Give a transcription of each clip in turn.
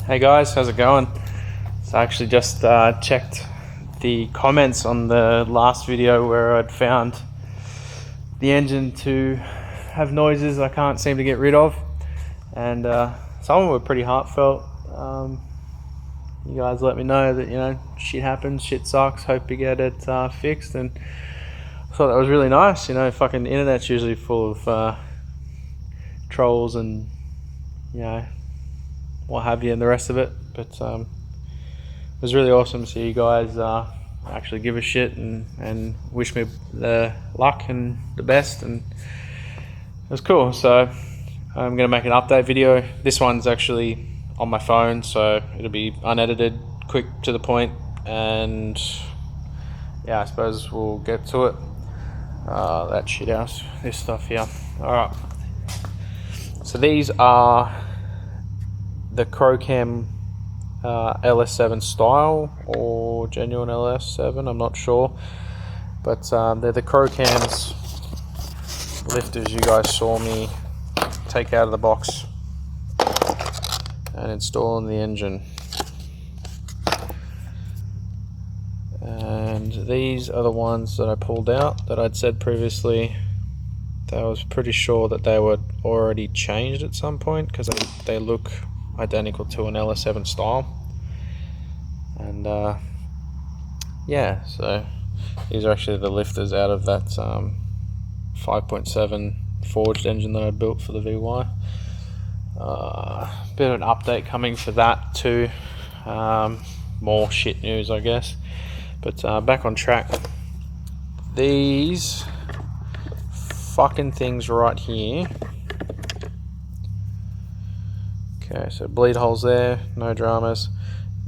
Hey guys, how's it going? So I actually just checked the comments on the last video where I'd found the engine to have noises I can't seem to get rid of, and some of them were pretty heartfelt. You guys let me know that, you know, shit happens, shit sucks, hope you get it fixed, and I thought that was really nice. You know, fucking internet's usually full of trolls and, you know, what have you, and the rest of it, but it was really awesome to see you guys actually give a shit and wish me the luck and the best, and it was cool. So I'm gonna make an update video. This one's actually on my phone, so it'll be unedited, quick, to the point, and yeah, I suppose we'll get to it. That shit house, this stuff here. Alright, so these are the Crocam LS7 style, or genuine LS7, I'm not sure, but they're the Crocam's lifters you guys saw me take out of the box and install in the engine. And these are the ones that I pulled out that I'd said previously that I was pretty sure that they were already changed at some point, because they look identical to an LS7 style. And yeah, so these are actually the lifters out of that 5.7 forged engine that I built for the VY. Bit of an update coming for that too. More shit news, I guess, but back on track. These fucking things right here. Okay, so bleed holes there, no dramas.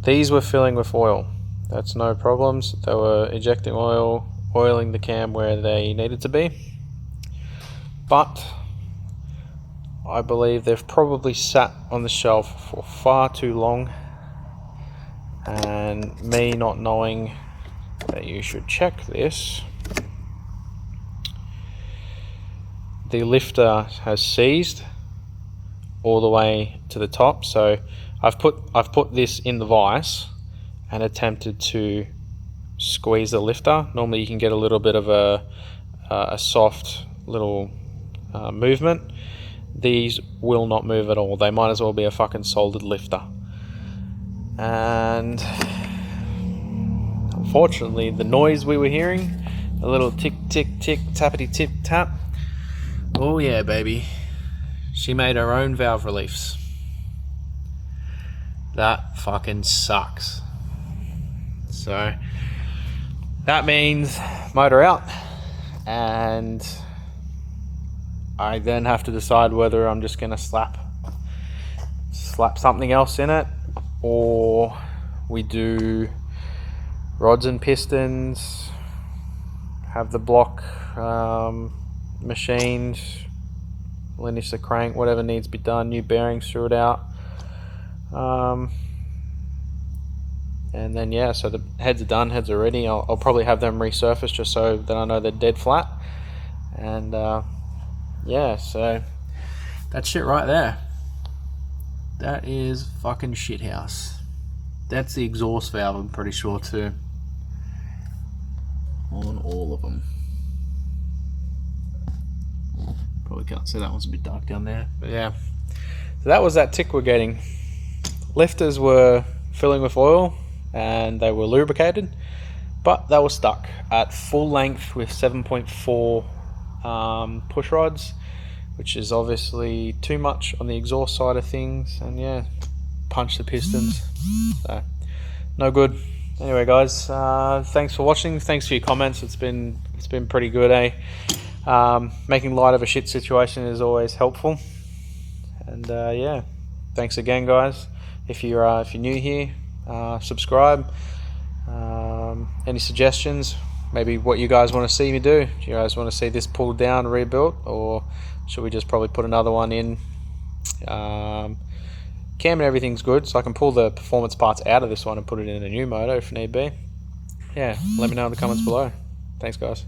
These were filling with oil. That's no problems. They were ejecting oil, oiling the cam where they needed to be. But I believe they've probably sat on the shelf for far too long, and me not knowing that you should check this, the lifter has seized all the way to the top. So I've put this in the vise and attempted to squeeze the lifter. Normally you can get a little bit of a soft little movement. These will not move at all. They might as well be a fucking soldered lifter. And unfortunately, the noise we were hearing, a little tick tick tick, tappity tip tap, oh yeah baby, she made her own valve reliefs. That fucking sucks. So that means motor out, and I then have to decide whether I'm just gonna slap something else in it, or we do rods and pistons, have the block machined, lineage the crank, whatever needs to be done, new bearings, threw it out, and then yeah, so the heads are done, heads are ready. I'll probably have them resurfaced just so that I know they're dead flat, and yeah, so that shit right there, that is fucking shit house. That's the exhaust valve, I'm pretty sure, too, on all of them. Probably can't see, that one's a bit dark down there, but yeah. So that was that tick we're getting. Lifters were filling with oil and they were lubricated, but they were stuck at full length with 7.4 push rods, which is obviously too much on the exhaust side of things, and yeah, punch the pistons, so no good. Anyway guys, thanks for watching, thanks for your comments. It's been pretty good, eh? Making light of a shit situation is always helpful, and yeah, thanks again guys. If you're new here, subscribe. Any suggestions, maybe what you guys want to see me do? Do you guys want to see this pulled down, rebuilt, or should we just probably put another one in? Cam and everything's good, so I can pull the performance parts out of this one and put it in a new motor if need be. Yeah, let me know in the comments below. Thanks guys.